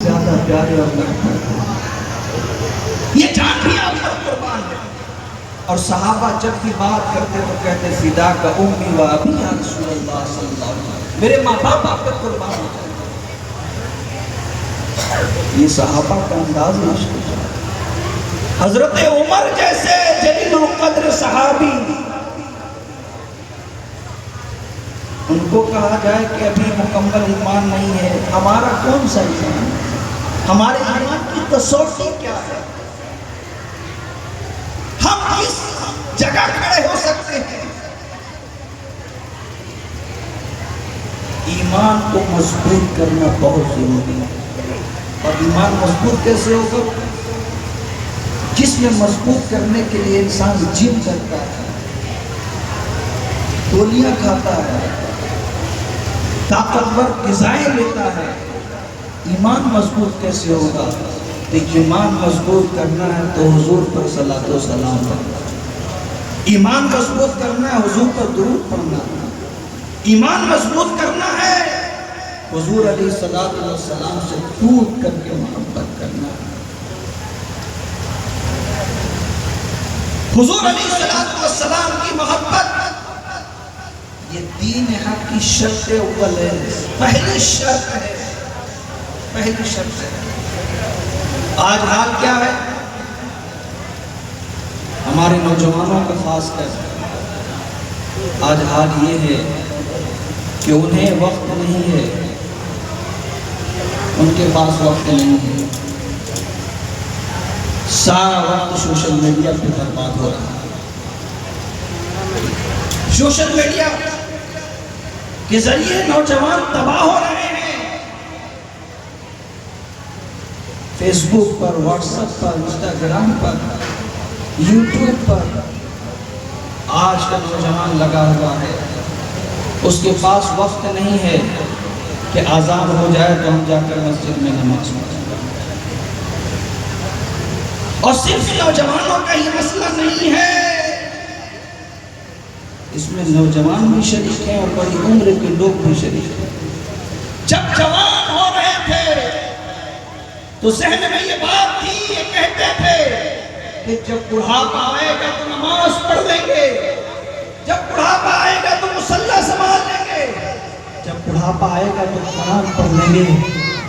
زیادہ پیارے اور لگتا ہے، یہ جان بھی آپ پر قربان ہے۔ اور صحابہ جب بھی بات کرتے تو کہتے فدا کا امی و ابی یا رسول اللہ صلی اللہ علیہ وسلم، میرے ماں باپ آپ پر قربان ہو جائے۔ یہ صحابہ کا انداز عشق ہے۔ حضرت عمر جیسے جلیل القدر صحابی، ان کو کہا جائے کہ ابھی مکمل ایمان نہیں ہے، ہمارا کون سا ایمان ہے؟ ہمارے ایمان کی کسوٹی کیا ہے؟ ہم کس جگہ کھڑے ہو سکتے ہیں؟ ایمان کو مضبوط کرنا بہت ضروری ہے۔ اور ایمان مضبوط کیسے ہوگا؟ جسم مضبوط کرنے کے لیے انسان جم کرتا ہے، گولیاں کھاتا ہے، طاقتور غذائیں لیتا ہے۔ ایمان مضبوط کیسے ہوگا؟ تو ایمان مضبوط کرنا ہے تو حضور پر صلاۃ و سلام پڑھنا، ایمان مضبوط کرنا ہے حضور پر درود پڑھنا، ایمان مضبوط کرنا ہے حضور علیہ الصلوۃ والسلام سے ٹوٹ کر کے محبت کرنا ہے۔ حضور علیہ الصلوۃ والسلام کی محبت یہ دین حق کی شرط اول ہے، پہلی شرط ہے، پہلی شرط ہے۔ آج حال کیا ہے ہمارے نوجوانوں کا؟ خاص کر آج حال یہ ہے کہ انہیں وقت نہیں ہے، ان کے پاس وقت نہیں ہے، سارا وقت سوشل میڈیا پہ برباد ہو رہا ہے۔ سوشل میڈیا کے ذریعے نوجوان تباہ ہو رہے ہیں۔ فیس بک پر، واٹس ایپ پر، انسٹاگرام پر، یوٹیوب پر آج کا نوجوان لگا ہوا ہے۔ اس کے پاس وقت نہیں ہے کہ اذان ہو جائے تو ہم جا کر مسجد میں نماز پڑھیں۔ اور صرف نوجوانوں کا یہ مسئلہ نہیں ہے، اس میں نوجوان بھی شریک ہیں اور بڑی عمر کے لوگ بھی شریک ہیں۔ جب جوان ہو رہے تھے تو ذہن میں یہ بات تھی، یہ کہتے تھے کہ جب بڑھاپا آئے گا تو نماز پڑھ لیں گے، جب بڑھاپا آئے گا تو مصلی سنبھال لیں گے، جب بڑھاپا آئے گا تو قرآن پڑھ لیں گے۔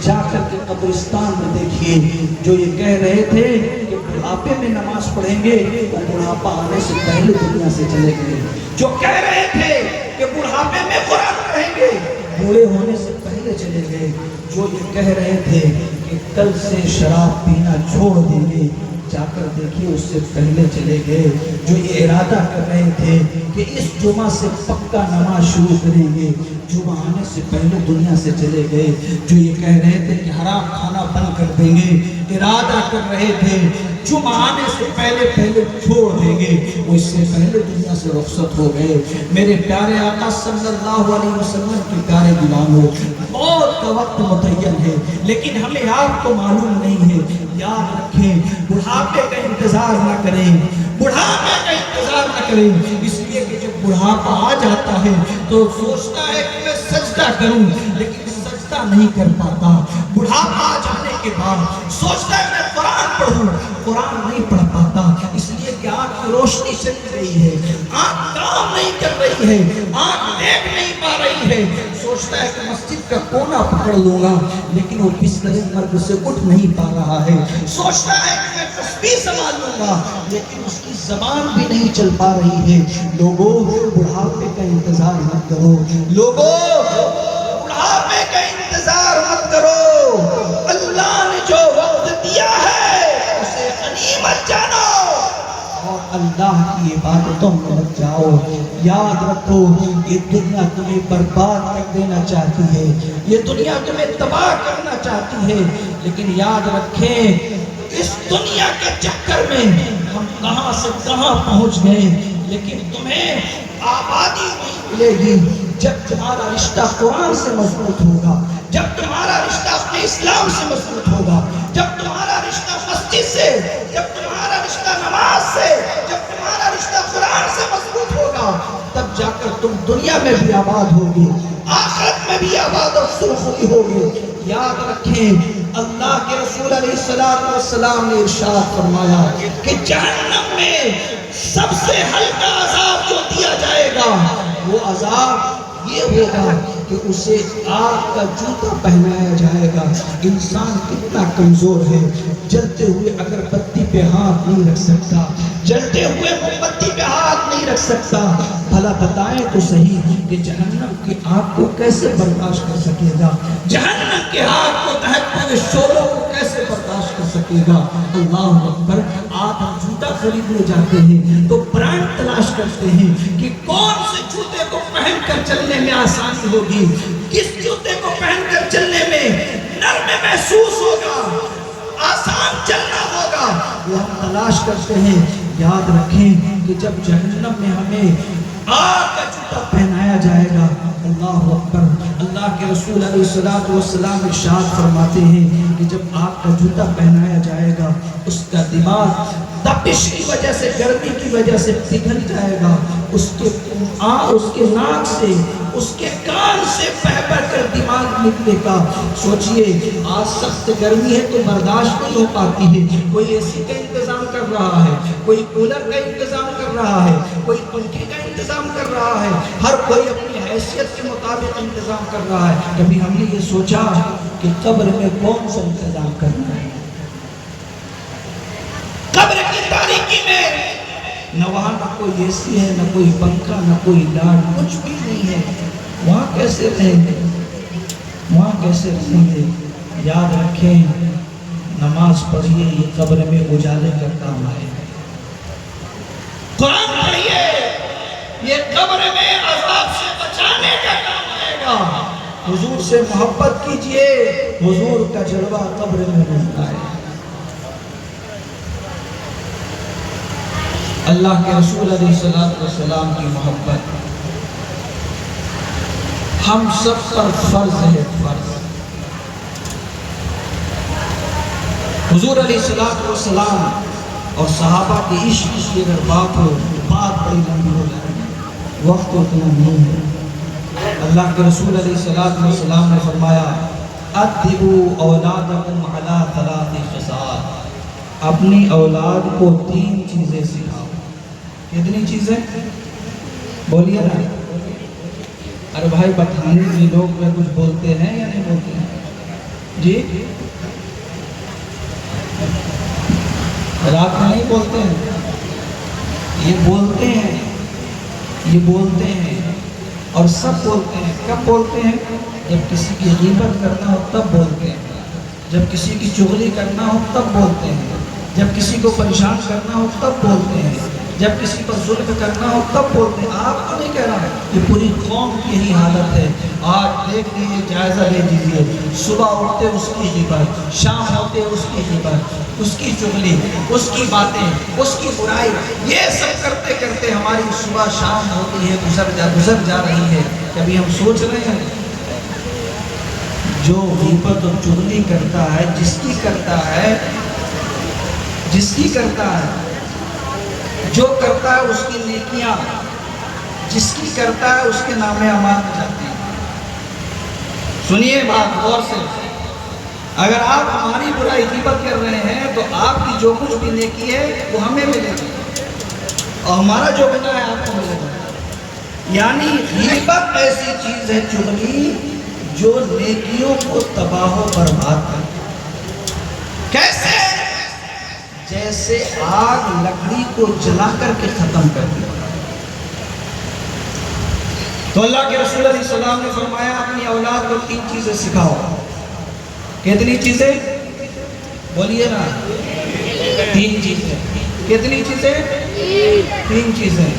جا کر کے قبرستان میں دیکھیے، جو یہ کہہ رہے تھے کہ بڑھاپے میں نماز پڑھیں گے وہ بڑھاپا آنے سے پہلے دنیا سے چلے گئے۔ جو کہہ رہے تھے کہ بڑھاپے میں قرآن پڑھیں گے بوڑھے ہونے سے پہلے چلے گئے۔ جو یہ کہہ رہے تھے کہ کل سے شراب پینا چھوڑ دیں گے، جا کر دیکھیے اس سے پہلے چلے گئے۔ جو یہ ارادہ کر رہے تھے کہ اس جمعہ سے پکا نماز شروع کریں گے، جمعہ آنے سے پہلے دنیا سے چلے گئے۔ جو یہ کہہ رہے تھے کہ حرام کھانا بند کر دیں گے، ارادہ کر رہے تھے جمعہ آنے سے پہلے چھوڑ دیں گے، وہ اس سے پہلے دنیا سے رخصت ہو گئے۔ میرے پیارے آقا صلی اللہ علیہ وسلم کے پیارے غلاموں، موت کا وقت متعین ہے لیکن ہمیں آپ کو معلوم نہیں ہے۔ یاد رکھیں، بڑھاپے کا انتظار نہ کریں، بڑھاپے کا انتظار نہ کریں، اس لیے کہ جب بڑھاپا آ جاتا ہے تو سوچتا ہے کہ میں سجدہ کروں لیکن سجدہ نہیں کر پاتا۔ بڑھاپا آ جانے کے بعد سوچتا ہے میں قرآن پڑھوں، قرآن نہیں پڑھ پاتا، اس لیے کہ آنکھ کی روشنی چلی گئی ہے، آنکھ کام نہیں کر رہی ہے، آنکھ دیکھ نہیں پا رہی ہے۔ سوچتا ہے کہ مسجد کا کونا پکڑ لوں گا لیکن وہ بستر مرگ سے اٹھ نہیں پا رہا ہے۔ سوچتا ہے کہ میں تسبیح سنبھال لوں گا لیکن اس کی زبان بھی نہیں چل پا رہی ہے۔ لوگوں، بڑھاپے کا انتظار مت کرو، لوگوں بڑھاپے کا انتظار مت کرو۔ اللہ نے جو وقت دیا ہے اسے غنیمت جانو اور اللہ کی عبادتوں میں لگ جاؤ۔ یاد رکھو، یہ دنیا تمہیں برباد کر دینا چاہتی ہے، یہ دنیا تمہیں تباہ کرنا چاہتی ہے، لیکن یاد رکھیں اس دنیا کے چکر میں ہم کہاں سے کہاں پہنچ گئے، لیکن تمہیں آبادی نہیں ملے گی جب تمہارا رشتہ قرآن سے مضبوط ہوگا، جب تمہارا رشتہ اپنے اسلام سے مضبوط ہوگا، جب تمہارا رشتہ مسجد سے، جب تمہارا رشتہ نماز سے، جب تمہارا رشتہ قرآن سے مضبوط ہوگا، تب جا کر تم دنیا میں بھی آباد ہوگی، آخرت میں بھی آباد اور سرخروی ہوگی۔ یاد رکھیں، اللہ کے رسول علیہ السلام نے ارشاد فرمایا کہ جہنم میں سب سے ہلکا عذاب جو دیا جائے گا وہ عذاب یہ ہوگا کہ اسے آگ کا جوتا پہنایا جائے گا۔ انسان کتنا کمزور ہے، جلتے ہوئے اگر بتی پہ ہاتھ نہیں رکھ سکتا، جلتے ہوئے موم بتی پہ ہاتھ نہیں رکھ سکتا، بھلا بتائیں تو صحیح کہ جہنم کی آگ کو کیسے برداشت کر سکے گا؟ جہنم کی آگ کو دہکتے ہوئے شعلوں کو کیسے برداشت کر سکے گا؟ اللہ اکبر۔ آپ ہم جوتا خریدنے جاتے ہیں تو برانڈ تلاش کرتے ہیں کہ کون سے جوتے کو پہن کر چلنے میں آسانی ہوگی، کس جوتے کو پہن کر چلنے میں نرم محسوس ہوگا، آسان چلنا ہوگا، وہ ہم تلاش کرتے ہیں۔ یاد رکھیں کہ جب جہنم میں ہمیں آگ کا جوتا پہنایا جائے گا، اللہ اکبر، اللہ کے رسول علیہ السلام ارشاد فرماتے ہیں کہ جب آگ کا جوتا پہنایا جائے گا اس کا دماغ تپش کی وجہ سے، گرمی کی وجہ سے پگھل جائے گا، اس کے ناک سے، اس کے کان سے بہہ بہہ کر دماغ نکلے گا۔ سوچئے آج سخت گرمی ہے تو برداشت نہیں ہو پاتی ہے، کوئی اے سی کا انتظام کر رہا ہے، کوئی کولر کا انتظام کر رہا ہے، کوئی پنکھے کا انتظام کر رہا ہے، ہر کوئی اپنی حیثیت کے مطابق انتظام کر رہا ہے۔ کبھی ہم نے یہ سوچا کہ قبر میں کون سا انتظام کرنا ہے؟ قبر کی تاریکی میں نہ وہاں نہ کوئی اے سی ہے، نہ کوئی پنکھا، نہ کوئی لائٹ، کچھ بھی نہیں ہے، وہاں کیسے رہیں گے؟ وہاں کیسے رہیں گے؟ یاد رکھیں، نماز پڑھیے، یہ قبر میں اجالے کا کام آئے گا۔ قرآن پڑھیے، یہ قبر میں عذاب سے بچانے کا کام آئے گا۔ حضور سے محبت کیجئے، حضور کا جلوہ قبر میں ملتا ہے۔ اللہ کے رسول علیہ السلام کی محبت ہم سب پر فرض ہے، فرض۔ حضور علیہ السلام اور صحابہ کے عشق کی اگر بات ہو تو بات بڑی لمبی ہو جائے گی، وقت اتنا نہیں ہے۔ اللہ کے رسول علیہ السلام نے فرمایا ادبوا اولادکم علی ثلاث خصال، اپنی اولاد کو 3 چیزیں سکھاؤ۔ کتنی چیزیں؟ بولیے نا۔ ارے بھائی بٹھانے میں لوگ میں کچھ بولتے ہیں یا نہیں بولتے ہیں؟ جی رات میں نہیں بولتے ہیں، یہ بولتے ہیں، یہ بولتے ہیں اور سب بولتے ہیں۔ کب بولتے ہیں؟ جب کسی کی غیبت کرنا ہو تب بولتے ہیں، جب کسی کی چغلی کرنا ہو تب بولتے ہیں، جب کسی کو پریشان کرنا ہو تب بولتے ہیں، جب کسی پر ظلم کرنا ہو تب بولتے ہیں۔ آپ کو نہیں کہہ رہا ہے، یہ پوری قوم کی یہی حالت ہے۔ آج دیکھ لیجیے، جائزہ لے لیجیے، صبح اٹھتے اس کی غیبت، شام ہوتے اس کی غیبت، اس کی چغلی، اس کی باتیں، اس کی برائی، یہ سب کرتے کرتے ہماری صبح شام ہوتی ہے، گزر جا رہی ہے۔ کبھی ہم سوچ رہے ہیں جو غیبت اور چغلی کرتا ہے، جس کی کرتا ہے، جو کرتا ہے اس کی نیکیاں، جس کی کرتا ہے اس کے نام اعمال جاتے ہیں۔ سنیے بات غور سے، اگر آپ ہماری برائی غیبت کر رہے ہیں تو آپ کی جو کچھ بھی نیکی ہے وہ ہمیں ملے گی، اور ہمارا جو گناہ ہے آپ کو ملے گا۔ یعنی غیبت ایسی چیز ہے، چغلی، جو نیکیوں کو تباہ و برباد کرتی ہے۔ کیسے؟ جیسے آگ لکڑی کو جلا کر کے ختم کر دیا۔ تو اللہ کے رسول علیہ السلام نے فرمایا اپنی اولاد کو 3 چیزیں سکھاؤ۔ کتنی چیزیں؟ بولیے نا، 3 چیزیں۔ کتنی چیزیں؟ 3 چیزیں۔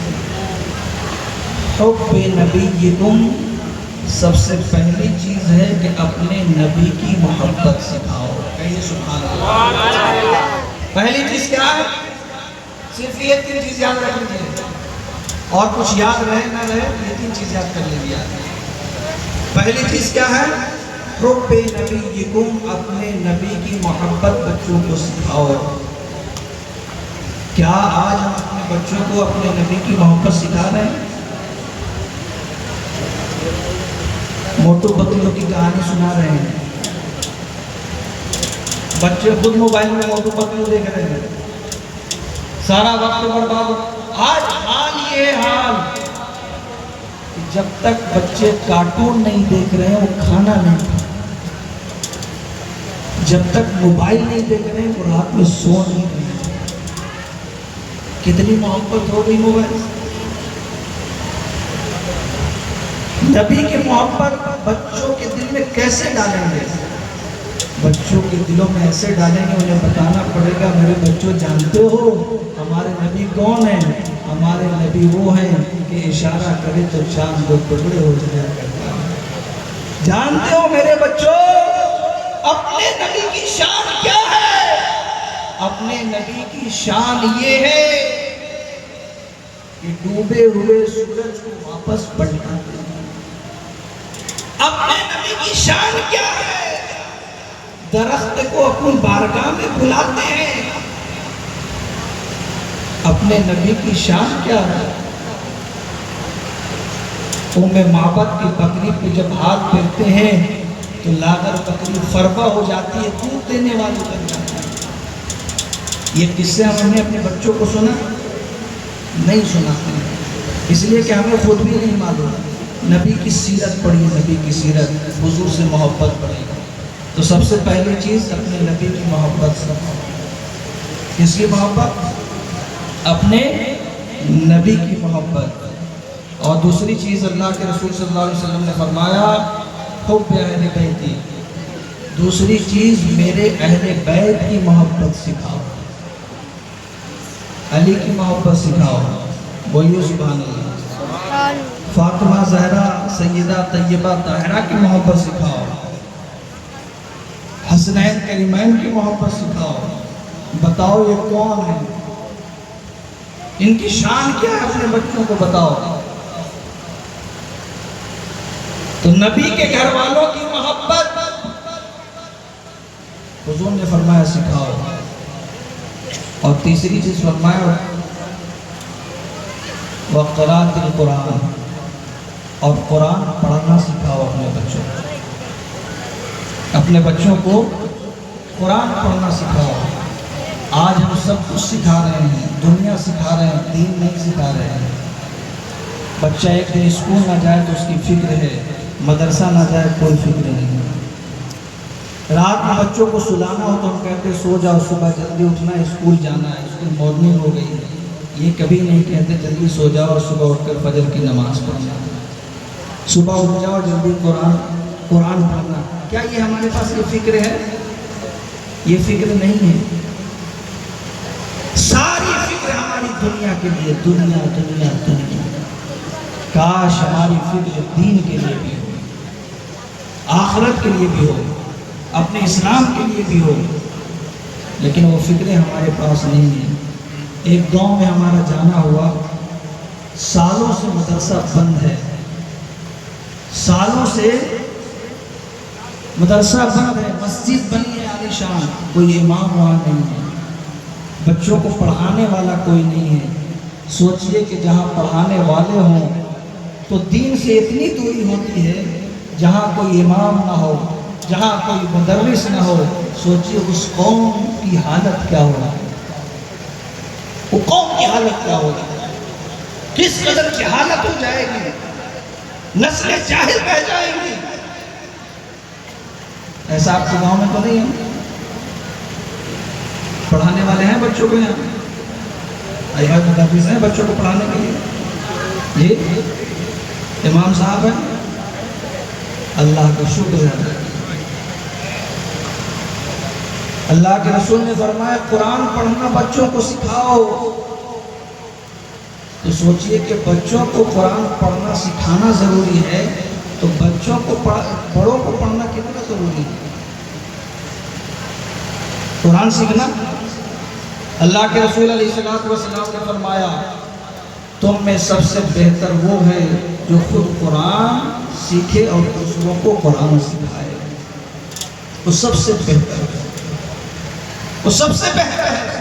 حب نبیکم، سب سے پہلی چیز ہے کہ اپنے نبی کی محبت سکھاؤ۔ کہیے سبحان اللہ۔ پہلی چیز کیا ہے؟ صرف یہ 3 چیز یاد رکھ لیجیے، اور کچھ یاد رہے نہ رہے یہ 3 چیز یاد کر لیجیے۔ پہلی چیز کیا ہے؟ حب نبیکم، اپنے نبی کی محبت بچوں کو سکھاؤ۔ کیا آج ہم اپنے بچوں کو اپنے نبی کی محبت سکھا رہے ہیں؟ موٹو پتلوں کی کہانی سنا رہے ہیں، بچے خود موبائل میں موٹو پتلو دیکھ رہے ہیں، سارا وقت برباد۔ آج حال یہ حال کہ جب تک بچے کارٹون نہیں دیکھ رہے ہیں وہ کھانا نہیں کھا، جب تک موبائل نہیں دیکھ رہے ہیں وہ رات میں سو نہیں رہے۔ کتنی محبت ہو گئی موبائل سے۔ نبی کی محبت بچوں کے دل میں کیسے ڈالیں گے؟ بچوں کے دلوں میں ایسے ڈالیں گے، انہیں بتانا پڑے گا میرے بچوں جانتے ہو ہمارے نبی کون ہیں؟ ہمارے نبی وہ ہیں کہ اشارہ کرے تو چاند دو ٹکڑے ہو جایا کرتا ہے۔ جانتے ہو میرے بچوں اپنے نبی کی شان کیا ہے؟ اپنے نبی کی شان یہ ہے کہ ڈوبے ہوئے سورج کو واپس پلٹاتے ہیں۔ اپنے نبی کی شان کیا ہے؟ درخت کو اپنی بارگاہ میں بلاتے ہیں۔ اپنے نبی کی شان کیا ہے؟ معبد کی بکری پہ جب ہاتھ پھیرتے ہیں تو لاغر بکری فربا ہو جاتی ہے، دودھ دینے والی بن جاتی ہے۔ یہ قصے ہم نے اپنے بچوں کو سنا نہیں سناتے ہیں، اس لیے کہ ہمیں خود بھی نہیں معلوم۔ نبی کی سیرت پڑھیے، نبی کی سیرت، حضور سے محبت پڑھیے۔ تو سب سے پہلی چیز اپنے نبی کی محبت سے۔ کس کی محبت؟ اپنے نبی کی محبت۔ اور دوسری چیز اللہ کے رسول صلی اللہ علیہ وسلم نے فرمایا حب اہل بیتی، دوسری چیز میرے اہل بیت کی محبت سکھاؤ، علی کی محبت سکھاؤ، بولیے سبحان اللہ۔ فاطمہ زہرا سیدہ طیبہ طاہرہ کی محبت سکھاؤ، حسنین کریمین کی محبت سکھاؤ۔ بتاؤ یہ کون ہے؟ ان کی شان کیا ہے؟ اپنے بچوں کو بتاؤ۔ تو نبی کے گھر والوں کی محبت حضور نے فرمایا سکھاؤ۔ اور تیسری چیز فرمایا وقرات القرآن، اور قرآن پڑھنا سکھاؤ اپنے بچوں کو۔ اپنے بچوں کو قرآن پڑھنا سکھاؤ۔ آج ہم سب کچھ سکھا رہے ہیں، دنیا سکھا رہے ہیں، دین نہیں سکھا رہے ہیں۔ بچہ ایک دن اسکول نہ جائے تو اس کی فکر ہے، مدرسہ نہ جائے کوئی فکر نہیں۔ رات میں بچوں کو سلانا ہو تو ہم کہتے ہیں سو جاؤ، صبح جلدی اٹھنا ہے، اسکول جانا ہے، اسکول مارننگ ہو گئی ہے۔ یہ کبھی نہیں کہتے جلدی سو جاؤ اور صبح اٹھ کر فجر کی نماز پڑھنا، صبح اٹھ جاؤ جلدی قرآن پڑھنا۔ کیا یہ ہمارے پاس یہ فکر ہے؟ یہ فکر نہیں ہے۔ ساری فکر ہماری دنیا کے لیے، دنیا دنیا دنیا۔ کاش ہماری فکر دین کے لیے بھی ہو، آخرت کے لیے بھی ہو، اپنے اسلام کے لیے بھی ہو، لیکن وہ فکریں ہمارے پاس نہیں ہیں۔ ایک گاؤں میں ہمارا جانا ہوا، سالوں سے مدرسہ بند ہے، سالوں سے مدرسہ بند ہے، مسجد بنی ہے عالی شان، کوئی امام وہاں نہیں ہے، بچوں کو پڑھانے والا کوئی نہیں ہے۔ سوچئے کہ جہاں پڑھانے والے ہوں تو دین سے اتنی دوری ہوتی ہے، جہاں کوئی امام نہ ہو، جہاں کوئی مدرس نہ ہو، سوچئے اس قوم کی حالت کیا ہوگا، وہ قوم کی حالت کیا ہوگی، کس قدر کی حالت ہو جائے گی، نسلیں جاہل بہ جائیں گی۔ ایسا آپ کے گاؤں میں تو نہیں ہے؟ پڑھانے والے ہیں بچوں کو یہاں؟ ایوہ مدرس ہیں بچوں کو پڑھانے کے لیے؟ جی امام صاحب ہیں؟ اللہ کا شکر ہے۔ اللہ کے رسول نے فرمایا قرآن پڑھنا بچوں کو سکھاؤ۔ تو سوچئے کہ بچوں کو قرآن پڑھنا سکھانا ضروری ہے، تو بچوں کو بڑوں کو پڑھنا کتنا ضروری ہے؟ قرآن سیکھنا۔ اللہ کے رسول علیہ السلام نے فرمایا تم میں سب سے بہتر وہ ہے جو خود قرآن سیکھے اور دوسروں کو قرآن سکھائے، وہ سب سے بہتر ہے، وہ سب سے بہتر ہے۔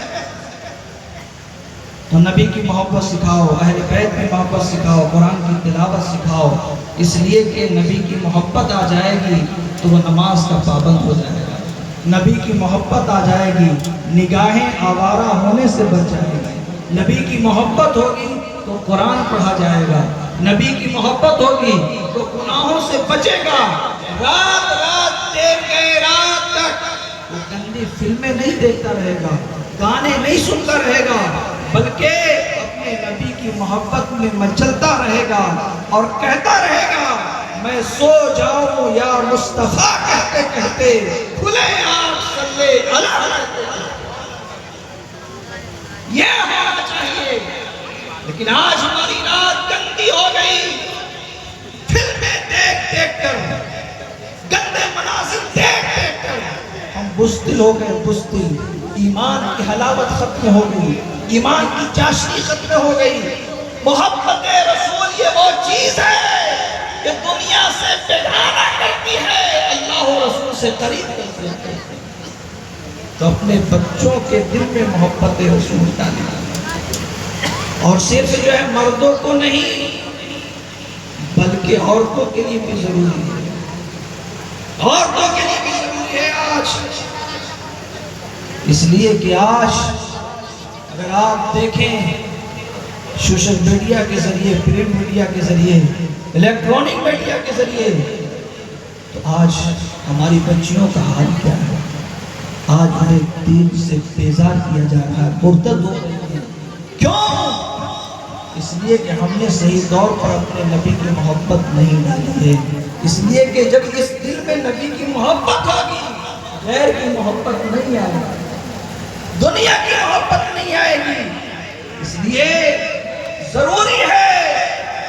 تو نبی کی محبت سکھاؤ، اہل بیت کی محبت سکھاؤ، قرآن کی تلاوت سکھاؤ، اس لیے کہ نبی کی محبت آ جائے گی تو وہ نماز کا پابند ہو جائے گا، نبی کی محبت آ جائے گی، نگاہیں آوارہ ہونے سے بچ جائے گی۔ نبی کی محبت ہوگی تو قرآن پڑھا جائے گا، نبی کی محبت ہوگی تو گناہوں سے بچے گا۔ رات رات دیر گئے رات تک وہ گندی فلمیں نہیں دیکھتا رہے گا، گانے نہیں سنتا رہے گا، بلکہ اپنے نبی کی محبت میں مچلتا رہے گا اور کہتا رہے گا میں سو جاؤں یا مصطفیٰ کہتے کہتے کھلے آنکھ صلی اللہ۔ یہ ہونا چاہیے، لیکن آج ہماری رات گندی ہو گئی، فلمیں دیکھ دیکھ کر، گندے مناظر دیکھ دیکھ کر ہم بزدل ہو گئے، بزدل۔ ایمان کی حلاوت ختم ہو گئی، ایمان کی چاشنی ختم ہو گئی۔ محبت رسول یہ وہ چیز ہے کہ دنیا سے بیگانہ کرتی ہے، اللہ و رسول سے قریب کرتی ہے۔ تو اپنے بچوں کے دل میں محبت رسول ڈالیں، اور صرف جو ہے مردوں کو نہیں بلکہ عورتوں کے لیے بھی ضروری ہے، عورتوں کے لیے بھی ضروری ہے آج۔ اس لیے کہ آج اگر آپ دیکھیں سوشل میڈیا کے ذریعے، پرنٹ میڈیا کے ذریعے، الیکٹرونک میڈیا کے ذریعے، تو آج ہماری بچیوں کا حال کیا ہے؟ آج انہیں دین سے بیزار کیا جا رہا ہے، مرتد ہو رہی ہے۔ کیوں؟ اس لیے کہ ہم نے صحیح طور پر اپنے نبی کی محبت نہیں ڈالی ہے۔ اس لیے کہ جب اس دل میں نبی کی محبت ہوگی، غیر کی محبت نہیں آئے گی، دنیا کی محبت نہیں آئے گی۔ اس لیے ضروری ہے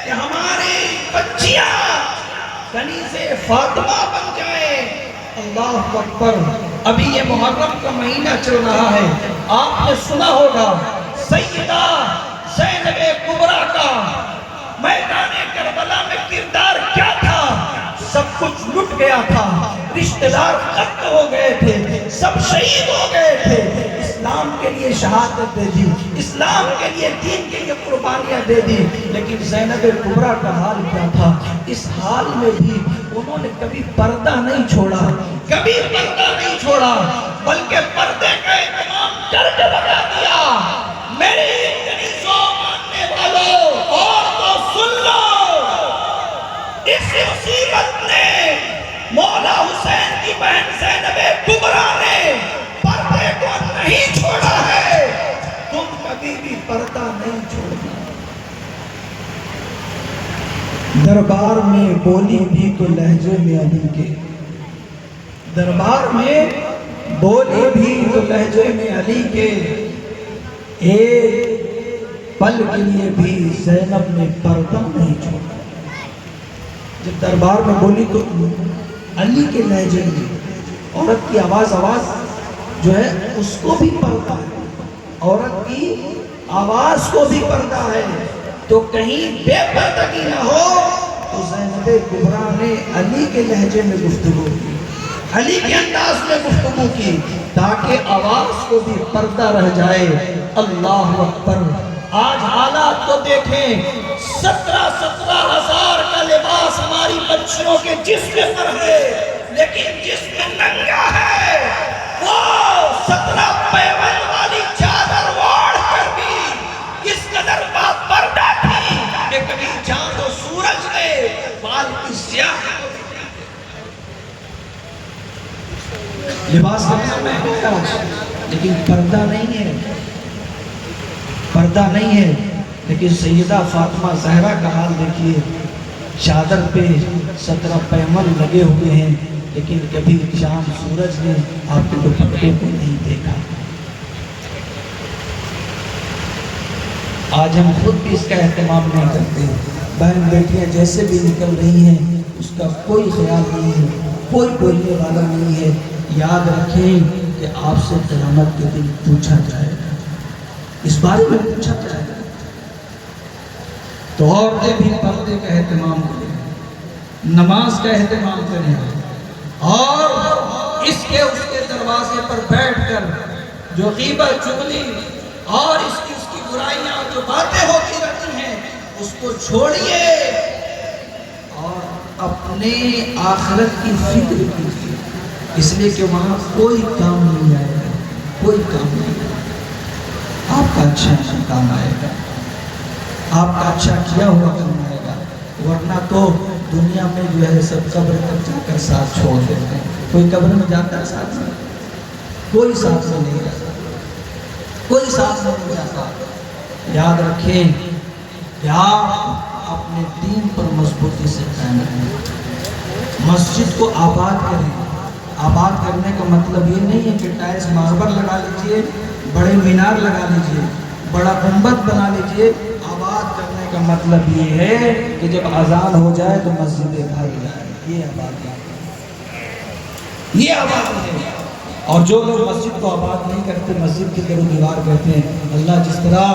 کہ ہماری بچیاں کنیز فاطمہ بن جائیں۔ اللہ اکبر۔ ابھی یہ محرم کا مہینہ چل رہا ہے، آپ نے سنا ہوگا سیدہ زینب کبریٰ کا میدان کربلا میں کردار کیا تھا؟ سب کچھ لٹ گیا تھا، رشتہ دار قتل ہو گئے تھے، سب شہید ہو گئے تھے، اسلام کے لیے شہادت دے دی، اسلام کے لیے، دین کے لیے قربانیاں دے دی، لیکن زینب کبریٰ کا حال کیا تھا؟ اس حال میں بھی انہوں نے کبھی پردہ نہیں چھوڑا، کبھی پردہ نہیں چھوڑا، بلکہ پردے کا اہتمام کر کے بتا دیا۔ میری کنیزوں ماننے والوں اور تو سن لو، اس مصیبت نے مولا حسین کی بہن زینب کبریٰ نے پردے کو نہیں چھوڑا ہے، تم کبھی بھی پردہ نہیں چھوڑنا۔ دربار میں بولی بھی تو لہجے میں علی کے، دربار میں بولی بھی تو لہجے میں علی کے، ایک پل کے لیے بھی زینب نے پردہ نہیں چھوڑا۔ جب دربار میں بولی تو علی کے لہجے میں، عورت کی آواز جو ہے اس کو بھی پردہ ہے، عورت کی آواز کو بھی پردہ ہے، تو کہیں بے پردگی نہ ہو۔ تو زینب کبریٰ نے علی کے لہجے میں گفتگو کی، علی کے انداز میں گفتگو کی، تاکہ آواز کو بھی پردہ رہ جائے۔ اللہ اکبر۔ آج حالات کو دیکھیں، 17 ہزار کا لباس ہماری بچیوں کے جسم پر ہے، لیکن جسم ننگا ہے۔ وہ 17 پیون والی چادر اوڑھ کر بھی اس قدر پردہ تھی کہ کبھی چاند و سورج نے بال کی سیاہ لباس کا لیکن پردہ نہیں ہے، پردہ نہیں ہے۔ لیکن سیدہ فاطمہ زہرا کا حال دیکھیے، چادر پہ 17 پیمن لگے ہوئے ہیں، لیکن کبھی چاند سورج نے آپ کے دوپٹے کو نہیں دیکھا۔ آج ہم خود بھی اس کا اہتمام نہیں کرتے، بہن بیٹیاں جیسے بھی نکل رہی ہیں اس کا کوئی خیال نہیں ہے، کوئی بولنے والا نہیں ہے۔ یاد رکھیں کہ آپ سے قیامت کے دن پوچھا جائے گا، اس بارے میں پوچھا جائے گا۔ تو عورتیں بھی پردے کا اہتمام کریں، نماز کا اہتمام کریں، اور اس کے دروازے پر بیٹھ کر جو غیبت چغلی اور اس کی برائیاں جو باتیں ہوتی رہتی ہیں اس کو چھوڑیے اور اپنے آخرت کی فکر کیجیے، اس لیے کہ وہاں کوئی کام نہیں آئے گا، کوئی کام نہیں آئے گا، آپ کا اچھا کام آئے گا، آپ کا اچھا کیا ہوا کام آئے گا، ورنہ تو دنیا میں جو ہے سب قبر تک جا کر ساتھ چھوڑ دیتے ہیں۔ کوئی قبر میں جاتا ہے ساتھ میں؟ کوئی ساتھ میں نہیں جاتا، کوئی ساتھ میں نہیں جاتا۔ یاد رکھیں کہ آپ اپنے دین پر مضبوطی سے قائم رہیں، مسجد کو آباد کریں۔ آباد کرنے کا مطلب یہ نہیں ہے کہ ٹائلز ماربل لگا لیجئے، بڑے مینار لگا لیجئے، بڑا گنبد بنا لیجئے۔ آباد کرنے کا مطلب یہ ہے کہ جب اذان ہو جائے تو مسجدیں بھر جائیں، یہ آبادی ہے، یہ آبادی ہے۔ اور جو لوگ مسجد کو آباد نہیں کرتے، مسجد کی در و دیوار کہتے ہیں، اللہ جس طرح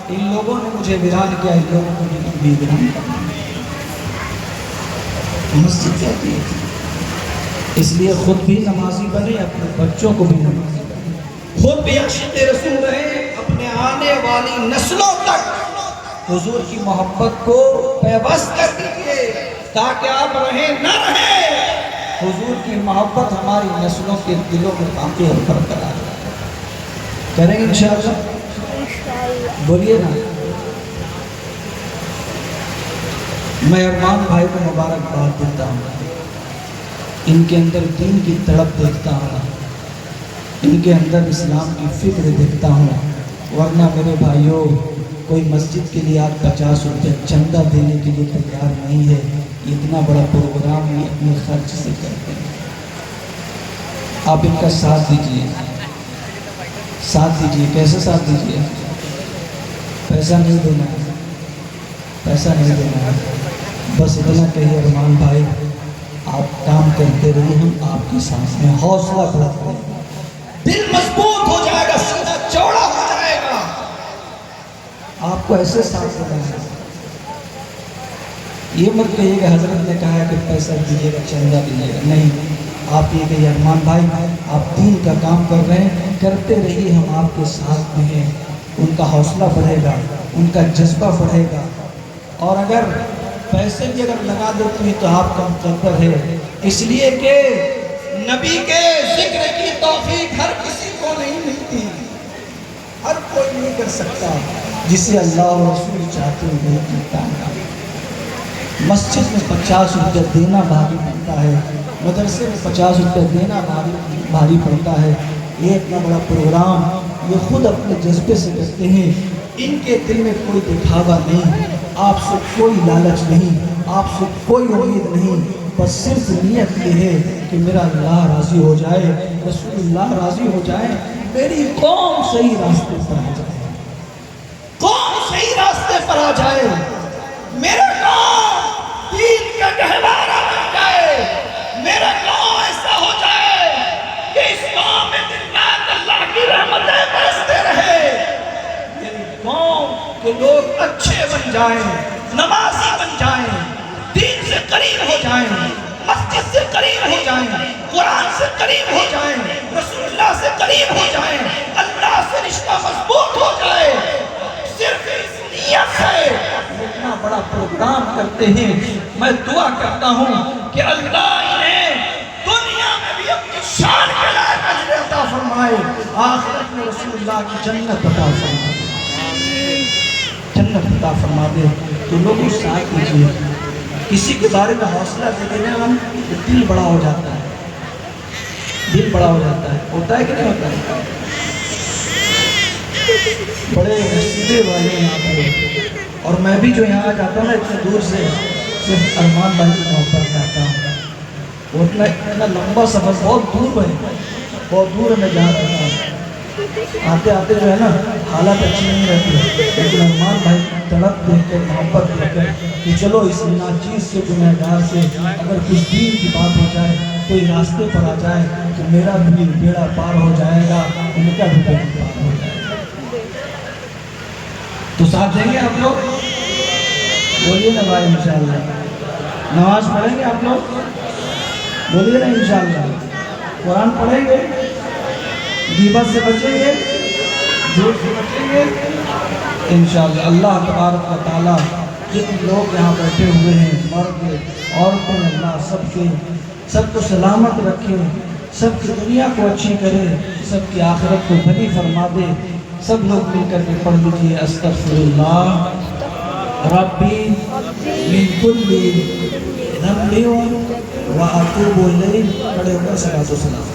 ان لوگوں نے مجھے ویران کیا، ان لوگوں کو بھی ویران کرنا۔ مسجد کہتی ہے، اس لیے خود بھی نمازی بنے، اپنے بچوں کو بھی نمازی بنے، خود بھی عاشق رسول رہیں، اپنے آنے والی نسلوں تک حضور کی محبت کو پیوست کر دیجئے، تاکہ آپ رہیں نہ رہیں، حضور کی محبت ہماری نسلوں کے دلوں میں باقی اور برقرار رہے۔ کریں گے انشاءاللہ؟ بولیے نا۔ میں ارمان بھائی کو مبارکباد دیتا ہوں، ان کے اندر دین کی تڑپ دیکھتا ہوں، ان کے اندر اسلام کی فکر دیکھتا ہوں، ورنہ میرے بھائیوں کوئی مسجد کے لیے آپ 50 روپے چندہ دینے کے لیے تیار نہیں ہے۔ اتنا بڑا پروگرام یہ اپنے خرچ سے کرتے ہیں، آپ ان کا ساتھ دیجئے، ساتھ دیجئے۔ کیسے ساتھ دیجئے؟ پیسہ نہیں دینا ہے، پیسہ نہیں دینا ہے، بس اتنا کہیے ارمان بھائی آپ کام کرتے رہیے، ہم آپ کے ساتھ ہیں، حوصلہ بڑھاتے ہیں، دل مضبوط ہو جائے گا، سینہ چوڑا ہو جائے گا۔ آپ کو ایسے ساتھ دینا ہے، یہ مت کہیے کہ حضرت نے کہا ہے کہ پیسہ دیجیے گا، چندہ دیجیے گا، نہیں، آپ یہ کہیے ارمان بھائی آپ دین کا کام کر رہے ہیں، کرتے رہیے، ہم آپ کے ساتھ میں ہیں۔ ان کا حوصلہ بڑھے گا، ان کا جذبہ بڑھے گا۔ اور اگر پیسے بھی اگر لگا دیتے ہیں تو آپ کا مقدر ہے، اس لیے کہ نبی کے ذکر کی توفیق ہر کسی کو نہیں ملتی، ہر کوئی نہیں کر سکتا، جسے اللہ و رسول چاہتے ہیں نہیں کرتا ہے۔ مسجد میں 50 روپے دینا بھاری پڑتا ہے، مدرسے میں 50 روپے دینا بھاری پڑتا ہے۔ یہ اتنا بڑا پروگرام یہ خود اپنے جذبے سے کرتے ہیں، ان کے دل میں کوئی دکھاوا نہیں، آپ سے کوئی لالچ نہیں، آپ سے کوئی امید نہیں، بس صرف نیت یہ ہے کہ میرا اللہ راضی ہو جائے، رسول اللہ راضی ہو جائے، میری قوم صحیح راستے پر آ جائے، قوم صحیح راستے پر آ جائے، میرا قوم دین کا گہوارہ بن جائے، میرا قوم ایسا ہو جائے کہ اس قوم میں دن رات اللہ کی رحمتیں برستے رہے، میری قوم کے لوگ اچھے بن جائیں، نمازی بن جائیں، دین سے قریب ہو جائیں، مسجد سے قریب ہو جائیں، قرآن سے قریب ہو جائیں، رسول اللہ سے قریب ہو جائیں، اللہ سے رشتہ مضبوط ہو جائے۔ صرف اس نیت سے اتنا بڑا پروگرام کرتے ہیں۔ میں دعا کرتا ہوں کہ اللہ انہیں دنیا میں بھی اپنی شان کے لائق اجر عطا فرمائے، آخرت میں رسول اللہ کی جنت عطا فرمائے، جنت عطا فرما دے۔ تو لوگوں ساتھ دیجیے، کسی کے بارے میں حوصلہ دے دینے ہم دل بڑا ہو جاتا ہے، دل بڑا ہو جاتا ہے، ہوتا ہے کہ نہیں ہوتا ہے؟ بڑے نصیبے والے ہیں آپ لوگ، اور میں بھی جو یہاں جاتا ہوں نا اتنے دور سے صرف ارمان بھائی کی محبت میں آتا ہوں، وہ اتنا لمبا سفر بہت دور ہے، بہت دور میں جا رہا ہوں، آتے آتے جو ہے نا حالت اچھی نہیں رہتی، لیکن ارمان بھائی کی تڑپ دیکھ کر محبت دیکھ کر کہ چلو اس ناچیز سے گنہگار سے اگر کچھ دین کی بات ہو جائے، کوئی راستے پر آ جائے تو میرا بھی بیڑا پار ہو جائے گا، ان کا بھی بیڑا پار ہو جائے گا۔ تو ساتھ دیں گے آپ لوگ؟ بولیے نا بھائی انشاءاللہ۔ نماز پڑھیں گے آپ لوگ؟ بولیے نا انشاءاللہ۔ قرآن پڑھیں گے؟ غیبت سے بچیں گے؟ جھوٹ سے بچیں گے؟ انشاءاللہ اللہ تبارک و تعالیٰ جتنے لوگ یہاں بیٹھے ہوئے ہیں، مرد عورتیں، اللہ سب کو سلامت رکھے، سب کی دنیا کو اچھی کرے، سب کی آخرت کو بھلی فرما دے۔ سب لوگ مل کر کے پڑھ لیجئے استغفر اللہ ربی من کل ذنب و اتوب الیہ۔ کھڑے ہو کر صلوات و سلام۔